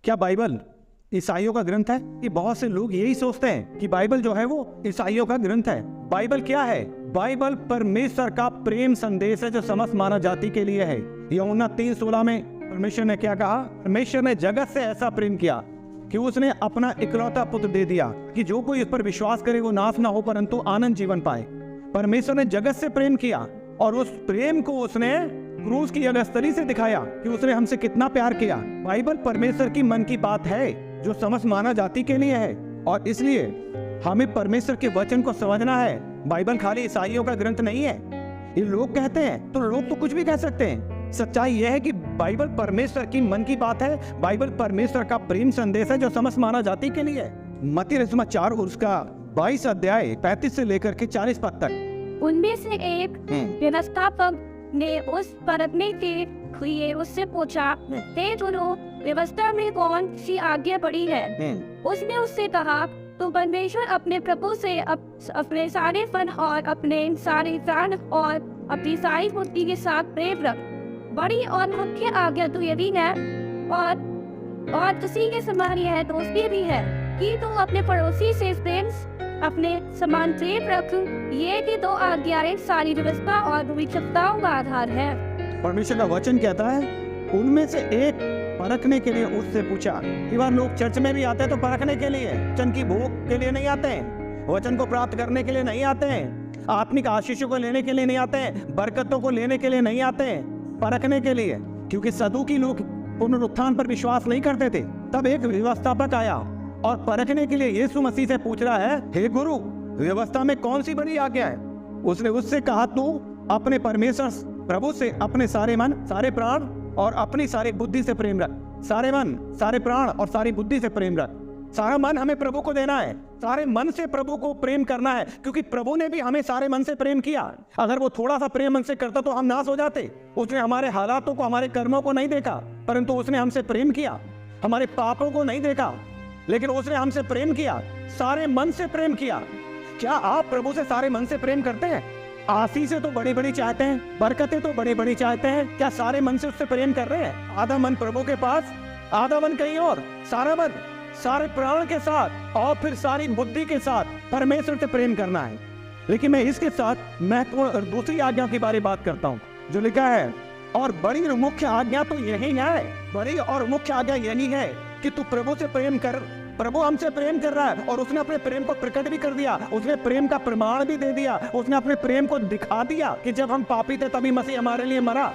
क्या बाइबल ईसाइयों का ग्रंथ है? कि बहुत से लोग यही सोचते हैं कि बाइबल जो है वो ईसाइयों का ग्रंथ है। बाइबल क्या है? बाइबल परमेश्वर का प्रेम संदेश है जो समस्त मानव जाति के लिए है। यूहन्ना 3:16 में परमेश्वर ने क्या कहा? परमेश्वर ने जगत से ऐसा प्रेम किया कि उसने अपना इकलौता पुत्र दे दिया कि जो कोई इस पर विश्वास करे वो नाश ना हो परंतु आनंद जीवन पाए। परमेश्वर ने जगत से प्रेम किया और उस प्रेम को उसने क्रूस की अगस्तरी से दिखाया कि उसने हमसे कितना प्यार किया। बाइबल परमेश्वर की मन की बात है जो समस्त मानव जाति के लिए है और इसलिए हमें परमेश्वर के वचन को समझना है। बाइबल खाली ईसाइयों का ग्रंथ नहीं है। ये लोग कहते हैं तो लोग तो कुछ भी कह सकते हैं। सच्चाई यह है कि बाइबल परमेश्वर की मन की बात है। बाइबल परमेश्वर का प्रेम संदेश है जो समस्त मानव जाति के लिए है। मत्ती रस्मा 4 और उसका 22 अध्याय 35 से लेकर के 40 पद तक। उनमें से एक व्यवस्थापक ने उस परखने के लिए उससे पूछा, हे गुरु, व्यवस्था में कौन सी आज्ञा बड़ी है? उसने उससे कहा, तो परमेश्वर अपने प्रभु से अपने सारे फन और अपने सारे प्राण और अपनी सारी बुद्धि के साथ प्रेम रख। बड़ी और मुख्य आज्ञा तो यही है और उसी के समान यह दोस्ती भी है कि तू अपने पड़ोसी से प्रेम अपने समान प्रेम रख। ये कि 2 आज्ञाएं सारी व्यवस्था और भविष्यवाणियों का आधार है। परमेश्वर का वचन कहता है उनमें से एक परखने के लिए उससे पूछा। कई बार लोग चर्च में भी आते हैं तो परखने के लिए, वचन की भूख के लिए नहीं आते हैं, वचन को प्राप्त करने के लिए नहीं आते हैं, आत्मिक आशीषों को लेने के लिए नहीं आते हैं, बरकतों को लेने के लिए नहीं आते हैं, परखने के लिए। क्योंकि सदूकी लोग पुनरुत्थान पर विश्वास नहीं करते थे। तब एक व्यवस्थापक आया और परखने के लिए यीशु मसीह से पूछ रहा है, हे गुरु, व्यवस्था में कौन सी बड़ी आज्ञा है? उसने उससे कहा, तू अपने परमेश्वर प्रभु से अपने सारे मन, सारे प्राण और अपनी सारी बुद्धि से प्रेम रख। सारे मन, सारे प्राण और सारी बुद्धि से प्रेम रख। सारा मन हमें प्रभु को देना है, सारे मन से प्रभु को प्रेम करना है, क्योंकि प्रभु ने भी हमें सारे मन से प्रेम किया। अगर वो थोड़ा सा प्रेम हमसे करता तो हम नाश हो जाते। उसने हमारे हालातों को, हमारे कर्मों को नहीं देखा, परंतु उसने हमसे प्रेम किया। हमारे पापों को नहीं देखा, लेकिन उसने हमसे प्रेम किया, सारे मन से प्रेम किया। क्या आप प्रभु से सारे मन से प्रेम करते हैं? आशीषें तो बड़ी बड़ी चाहते हैं, बरकतें तो बड़ी बड़ी चाहते हैं, क्या सारे मन से उससे प्रेम कर रहे हैं? आधा मन प्रभु के पास, आधा मन कहीं और। सारा मन, सारे प्राण के साथ और फिर सारी बुद्धि के साथ परमेश्वर से प्रेम करना है। लेकिन मैं इसके साथ महत्वपूर्ण दूसरी आज्ञा के बारे में बात करता हूँ जो लिखा है, और बड़ी और मुख्य आज्ञा तो यही है, बड़ी और मुख्य आज्ञा यही है कि तू प्रभु से प्रेम कर। प्रभु हमसे प्रेम कर रहा है और उसने अपने प्रेम को प्रकट भी कर दिया। उसने प्रेम का प्रमाण भी दे दिया। उसने अपने प्रेम को दिखा दिया कि जब हम पापी थे तभी मसीह हमारे लिए मरा।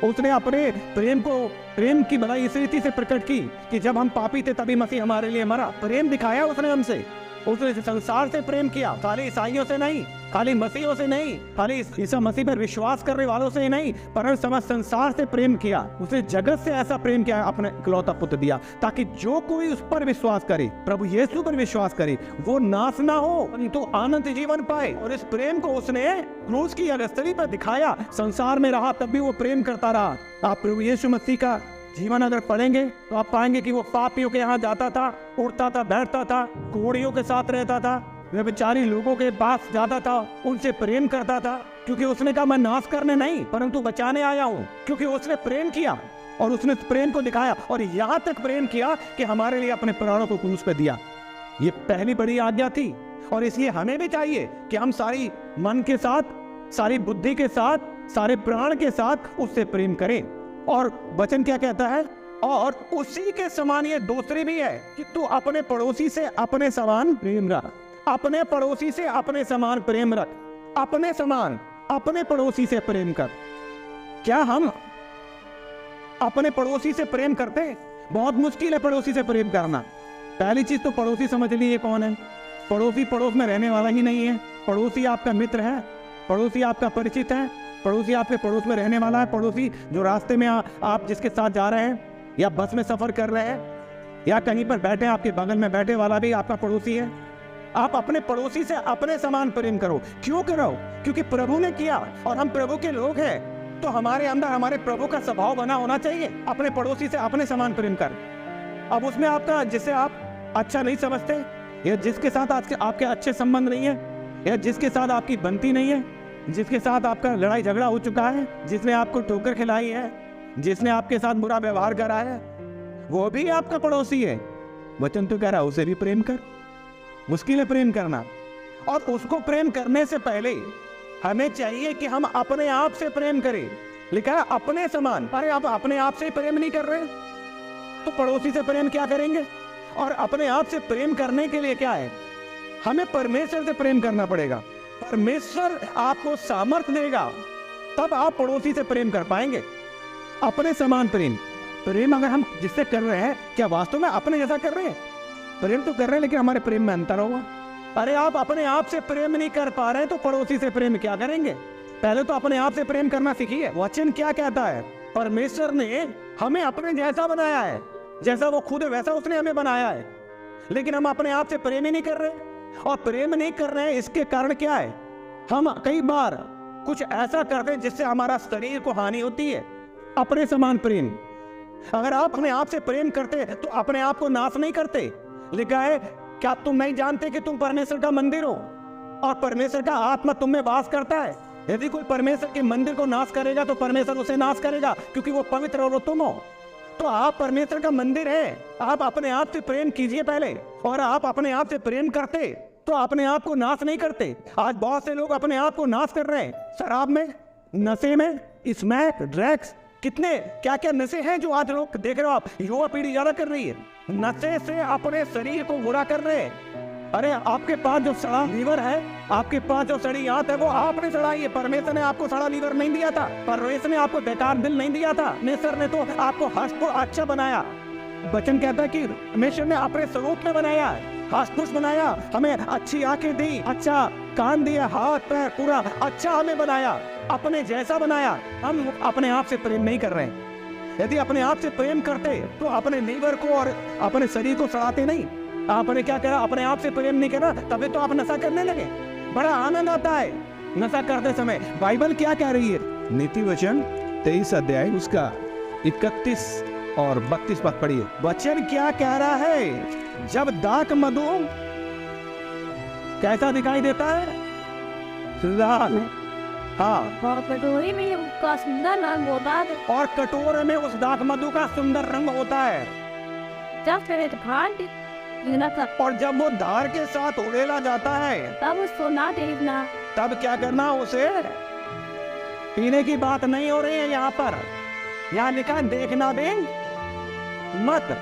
उसने अपने प्रेम की भलाई इस रीति से प्रकट की कि जब हम पापी थे तभी मसीह हमारे लिए मरा। प्रेम दिखाया उसने हमसे। उसने संसार से प्रेम किया, खाली ईसाइयों से नहीं, खाली मसीहों से नहीं, खाली ईसा मसीह पर विश्वास करने वालों से ही नहीं, पर समस्त संसार से प्रेम किया। उसने जगत से ऐसा प्रेम किया, अपने इकलौता पुत्र दिया, ताकि जो कोई उस पर विश्वास करे, प्रभु यीशु पर विश्वास करे, वो नाश ना हो परंतु आनंद जीवन पाए। और इस प्रेम को उसने क्रूस की अगस्तरी पर दिखाया। संसार में रहा तब भी वो प्रेम करता रहा। आप प्रभु यीशु मसीह का जीवन अगर पढ़ेंगे तो आप पाएंगे कि वो पापियों के यहाँ जाता था, उठता था, बैठता था, कोढ़ियों के साथ रहता था, व्यभिचारी लोगों के पास जाता था, उनसे प्रेम करता था, क्योंकि उसने कहा मैं नाश करने नहीं परंतु बचाने आया हूँ। क्योंकि उसने प्रेम किया और उसने प्रेम को दिखाया और यहाँ तक प्रेम किया कि हमारे लिए अपने प्राणों को क्रूस पे दिया। ये पहली बड़ी आज्ञा थी और इसलिए हमें भी चाहिए कि हम सारी मन के साथ, सारी बुद्धि के साथ, सारे प्राण के साथ उससे प्रेम करें। और वचन क्या कहता है? और उसी के समान ये दूसरी भी है कि तू अपने पड़ोसी से अपने समान प्रेम रख। अपने पड़ोसी से अपने समान प्रेम रख। अपने समान अपने पड़ोसी से प्रेम कर। क्या हम अपने पड़ोसी से प्रेम करते हैं? बहुत मुश्किल है पड़ोसी से प्रेम करना। पहली चीज तो पड़ोसी समझ लीजिए कौन है। पड़ोसी पड़ोस में रहने वाला ही नहीं है। पड़ोसी आपका मित्र है, पड़ोसी आपका परिचित है, पड़ोसी आपके पड़ोस में रहने वाला है। पड़ोसी जो रास्ते में आप जिसके साथ जा रहे हैं या बस में सफर कर रहे हैं या कहीं पर बैठे हैं, आपके बगल में बैठे वाला भी आपका पड़ोसी है। आप अपने पड़ोसी से अपने समान प्रेम करो। क्यों करो? क्योंकि प्रभु ने किया और हम प्रभु के लोग हैं, तो हमारे अंदर हमारे प्रभु का स्वभाव बना होना चाहिए। अपने पड़ोसी से अपने समान प्रेम कर। अब उसमें आपका, जिसे आप अच्छा नहीं समझते या जिसके साथ आपके अच्छे संबंध नहीं है या जिसके साथ आपकी बनती नहीं है, जिसके साथ आपका लड़ाई झगड़ा हो चुका है, जिसने आपको ठोकर खिलाई है, जिसने आपके साथ बुरा व्यवहार करा है, वो भी आपका पड़ोसी है। वचन तो कह रहा है उसे भी प्रेम कर। मुश्किल है प्रेम करना, और उसको प्रेम करने से पहले हमें चाहिए कि हम अपने आप से प्रेम करें। लिखा है अपने समान। अरे आप अपने आप से प्रेम नहीं कर रहे तो पड़ोसी से प्रेम क्या करेंगे? और अपने आप से प्रेम करने के लिए क्या है? हमें परमेश्वर से प्रेम करना पड़ेगा। परमेश्वर आपको सामर्थ्य देगा, तब आप पड़ोसी से प्रेम कर पाएंगे। अपने समान प्रेम। प्रेम अगर हम जिससे कर रहे हैं, क्या वास्तव में अपने जैसा कर रहे हैं? प्रेम तो कर रहे हैं, लेकिन हमारे प्रेम में अंतर होगा। अरे आप अपने आप से प्रेम नहीं कर पा रहे तो पड़ोसी से प्रेम क्या करेंगे? पहले तो अपने आप से प्रेम करना सीखिए। वचन क्या कहता है? परमेश्वर ने हमें अपने जैसा बनाया है, जैसा वो खुद है वैसा उसने हमें बनाया है, लेकिन हम अपने आप से प्रेम ही नहीं कर रहे। और प्रेम नहीं कर रहे हैं, इसके कारण क्या है? हम कई बार कुछ ऐसा करते हैं जिससे हमारा शरीर को हानि होती है। अपने समान प्रेम। अगर आप अपने आप से प्रेम करते तो अपने आप को नाश नहीं करते। लिखा है, क्या तुम नहीं जानते कि तुम परमेश्वर का मंदिर हो और परमेश्वर का आत्मा तुम में वास करता है? यदि कोई परमेश्वर के मंदिर को नाश करेगा तो परमेश्वर उसे नाश करेगा, क्योंकि वो पवित्र और तुम हो। तो आप परमेश्वर का मंदिर है। आप अपने आप से प्रेम कीजिए पहले, और आप अपने आप से प्रेम करते तो अपने आप को नाश नहीं करते। आज बहुत से लोग अपने आप को नाश कर रहे हैं, शराब में, नशे में, स्मैक, ड्रग्स, कितने क्या क्या नशे हैं जो आज लोग देख रहे हो। आप युवा पीढ़ी ज्यादा कर रही है, नशे से अपने शरीर को बुरा कर रहे हैं। अरे आपके पास जो सड़ा लीवर है, आपके पास जो सड़ी आंत है, वो आपने सड़ाई है। परमेश्वर ने आपको सड़ा लीवर नहीं दिया था, परमेश्वर ने आपको बेकार दिल नहीं दिया था। परमेश्वर ने तो आपको हष्ट अच्छा बनाया। वचन कहता है कि परमेश्वर ने अपने स्वरूप में बनाया, हष्ट बनाया, हमें अच्छी आंखें दी, अच्छा कान दिया, हाथ पैर पूरा अच्छा हमें बनाया, अपने जैसा बनाया। हम अपने आप से प्रेम नहीं कर रहे हैं। यदि अपने आप से प्रेम करते तो अपने लीवर को और अपने शरीर को सड़ाते नहीं। आपने क्या करा? अपने आप से प्रेम नहीं करा, तभी तो आप नशा करने लगे। बड़ा आनंद आता है नशा करते समय। बाइबल क्या कह रही है? नीति वचन 23 अध्याय उसका 31 और 32 पद पढ़िए। वचन क्या कह रहा है? जब दाख मधु कैसा दिखाई देता है? लाल। हाँ, और कटोरी में उसका सुंदर रंग होता है। और कटोरे में उस दाख मधु का सुंदर रंग होता है। जब फिर भांड लेना था, और जब वो धार के साथ उड़ेला जाता है, तब उसको ना देखना। तब क्या करना? उसे पीने की बात नहीं हो रही है यहाँ पर। यहाँ लिखा है देखना भी मत,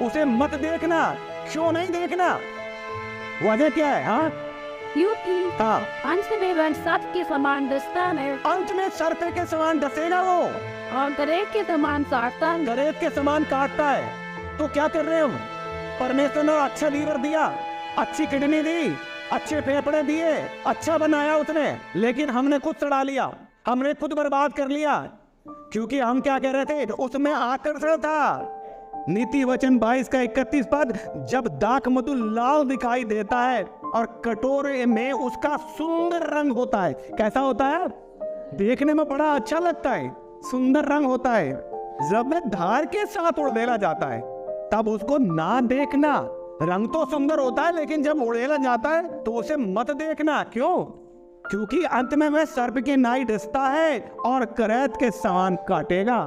उसे मत देखना। क्यों नहीं देखना? वजह क्या है? हाँ, क्योंकि हाँ, अंत में वह सर्प के समान डसता है, अंत में सर्प के समान डसेगा वो, और गरेब के समान काटता है। गरेब के समान काटता है। तो क्या कर रहे हो? परमेश्वर ने अच्छा लीवर दिया, अच्छी किडनी दी, अच्छे फेफड़े दिए, अच्छा बनाया उसने, लेकिन हमने खुद सड़ा लिया, हमने खुद बर्बाद कर लिया, क्योंकि हम क्या कह रहे थे? उसमें आकर्षण था। नीति वचन 22 का 31 पद, जब दाख मधु लाल दिखाई देता है और कटोरे में उसका सुंदर रंग होता है। कैसा होता है? देखने में बड़ा अच्छा लगता है, सुंदर रंग होता है। जब में धार के साथ उड़ेला जाता है तब उसको ना देखना। रंग तो सुंदर होता है, लेकिन जब उड़ेला जाता है तो उसे मत देखना। क्यों? क्योंकि अंत में वह सर्प की नाई डसता है और करैत के समान काटेगा।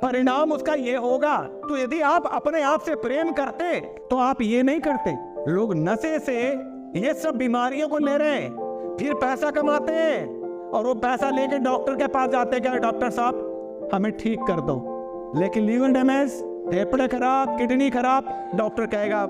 परिणाम उसका ये होगा। तो यदि आप अपने आप से प्रेम करते तो आप ये नहीं करते। लोग नशे से ये सब बीमारियों को ले रहे हैं, फिर पैसा कमाते हैं, और वो पैसा लेके डॉक्टर के पास जाते हैं, क्या डॉक्टर साहब हमें ठीक कर दो। लेकिन लीवर डैमेज, फेफड़े खराब, किडनी खराब, डॉक्टर कहेगा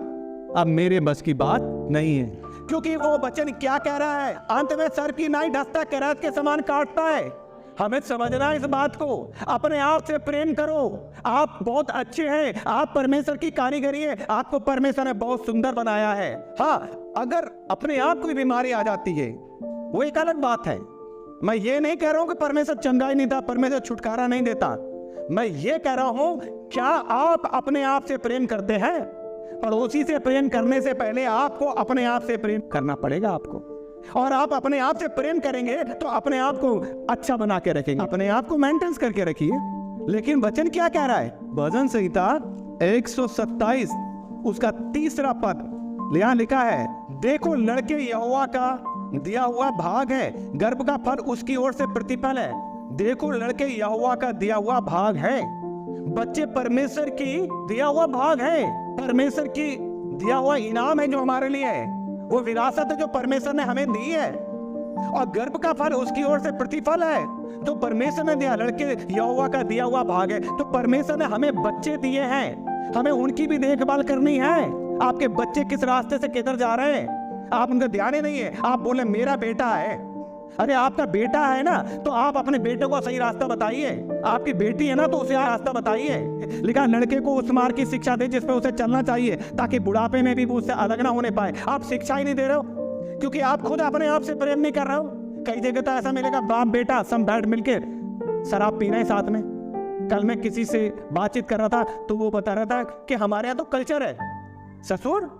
अब मेरे बस की बात नहीं है। क्योंकि वो वचन क्या कह रहा है? अंत में सर्प की नाई डसता, करैत के समान काटता है। हमें समझना है इस बात को। अपने आप से प्रेम करो। आप बहुत अच्छे हैं, आप परमेश्वर की कारीगरी है, आपको परमेश्वर ने बहुत सुंदर बनाया है। हाँ, अगर अपने आप कोई बीमारी आ जाती है वो एक अलग बात है। मैं ये नहीं कह रहा हूं कि परमेश्वर चंगाई नहीं देता, परमेश्वर छुटकारा नहीं देता। मैं ये कह रहा हूं, क्या आप अपने आप से प्रेम करते हैं? पड़ोसी से प्रेम करने से पहले आपको अपने आप से प्रेम करना पड़ेगा आपको। और आप अपने आप से प्रेम करेंगे तो अपने आप को अच्छा बना के रखेंगे, अपने आप को मेंटेन करके रखिए। लेकिन वचन क्या कह रहा है? भजन संहिता 127 उसका 3 पद यहाँ लिखा है, देखो लड़के यहोवा का दिया हुआ भाग है, गर्भ का फल उसकी ओर से प्रतिफल है। देखो लड़के यहोवा का दिया हुआ भाग है। बच्चे परमेश्वर की दिया हुआ भाग है, परमेश्वर की दिया हुआ इनाम है जो हमारे लिए है, वो विरासत है जो परमेश्वर ने हमें दी है। और गर्भ का फल उसकी ओर से प्रतिफल है जो परमेश्वर ने दिया। लड़के यहोवा का दिया हुआ भाग है। तो परमेश्वर ने हमें बच्चे दिए हैं, हमें उनकी भी देखभाल करनी है। आपके बच्चे किस रास्ते से किधर जा रहे हैं, आप उनका ध्यान ही नहीं है। आप बोले मेरा बेटा है, अरे आपका बेटा है ना, तो आप अपने बेटे को सही रास्ता बताइए। आपकी बेटी है ना, तो उसे रास्ता बताइए। लिखा लड़के को उस मार्ग की शिक्षा दे जिसपे उसे चलना चाहिए, ताकि बुढ़ापे में भी वो उससे अलग ना होने पाए। आप शिक्षा ही नहीं दे रहे हो, क्योंकि आप खुद अपने आप से प्रेम नहीं कर रहे हो। कई जगह तो ऐसा मिलेगा, बाप बेटा सब बैठ मिलके शराब पी रहे हैं साथ में। कल मैं किसी से बातचीत कर रहा था, तो वो बता रहा था कि हमारे यहाँ तो कल्चर है, ससुर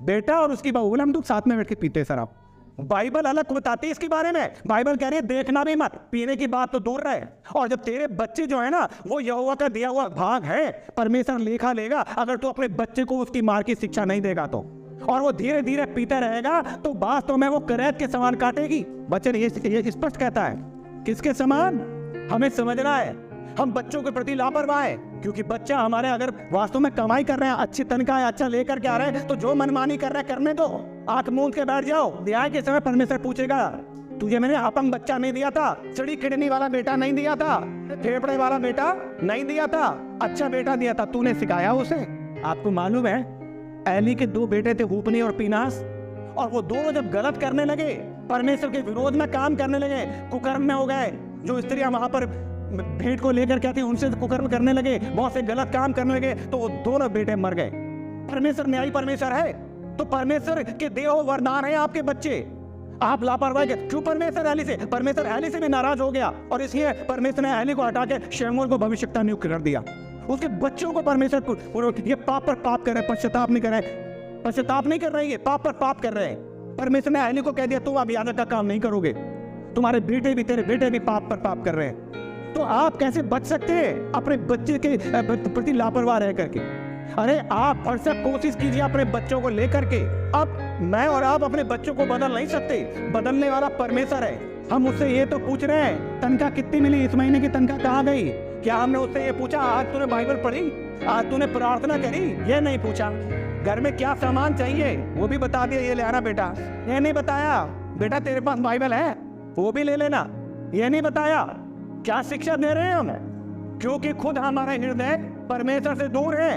बेटा और उसकी बहू हम लोग साथ में बैठ के पीते शराब। बाइबल अलग बताती है इसके बारे में। बाइबल कह रही है देखना भी मत, पीने की बात तो दूर रहे। और जब तेरे बच्चे जो है ना, वो यहोवा का दिया हुआ भाग है, परमेश्वर लेखा लेगा अगर तू अपने बच्चे को उसकी मार की शिक्षा नहीं देगा तो। और वो धीरे धीरे पीता रहेगा तो वास्तव में वो करैत के समान काटेगी। वचन ये स्पष्ट कहता है। किसके समान? हमें समझना है, हम बच्चों के प्रति लापरवाह है, क्योंकि बच्चा हमारे अगर वास्तव में कमाई कर रहे हैं, अच्छी तनख्वाह अच्छा लेकर के आ रहे हैं, तो जो मनमानी कर रहे हैं करने दो, आंख मूंद के बैठ जाओ। न्याय के समय परमेश्वर पूछेगा, तुझे मैंने अपंग बच्चा नहीं दिया था, चिड़ी किडनी वाला बेटा नहीं दिया था, फेफड़े वाला बेटा नहीं दिया था, अच्छा बेटा दिया था, तूने सिखाया उसे? आपको मालूम है एली के 2 बेटे थे, हुपनी और पीनास, और वो दोनों जब गलत करने लगे, परमेश्वर के विरोध में काम करने लगे, कुकर्म में हो गए। जो स्त्रियां वहां पर भेंट को लेकर क्या थी, उनसे कुकर्म करने लगे, बहुत से गलत काम करने लगे, तो वो दोनों बेटे मर गए। परमेश्वर न्यायी परमेश्वर है, तो परमेश्वर के दिए हुए वरदान है आपके बच्चे। आप लापरवाही क्यों? परमेश्वर एली से भी नाराज हो गया, और इसलिए परमेश्वर ने एली को हटा के शमूएल को भविष्यवक्ता नियुक्त कर दिया। उसके बच्चों को परमेश्वर को ये पाप पर पाप कर रहे, पश्चाताप नहीं कर रहे, पश्चाताप नहीं कर रहे, ये पाप पर पाप कर रहे हैं। परमेश्वर ने एली को कह दिया तुम अब याजक का काम नहीं करोगे, तुम्हारे बेटे भी, तेरे बेटे भी पाप पर पाप कर रहे हैं। तो आप कैसे बच सकते हैं अपने बच्चे के प्रति लापरवाह रह करके? अरे आप हर सब कोशिश कीजिए अपने बच्चों को लेकर के। अब मैं और आप अपने बच्चों को बदल नहीं सकते, बदलने वाला परमेश्वर है। हम उससे ये तो पूछ रहे हैं तनख्वाह कितनी मिली, इस महीने की तनख्वाह कहाँ गई? क्या हमने उससे ये पूछा आज तूने बाइबल पढ़ी, आज तूने प्रार्थना करी? ये नहीं पूछा। घर में क्या सामान चाहिए वो भी बता दिया, ये ले आना बेटा। ये नहीं बताया बेटा तेरे पास बाइबल है वो भी ले लेना, ये नहीं बताया। क्या शिक्षा दे रहे हैं हम? क्योंकि खुद हमारा हृदय परमेश्वर से दूर है।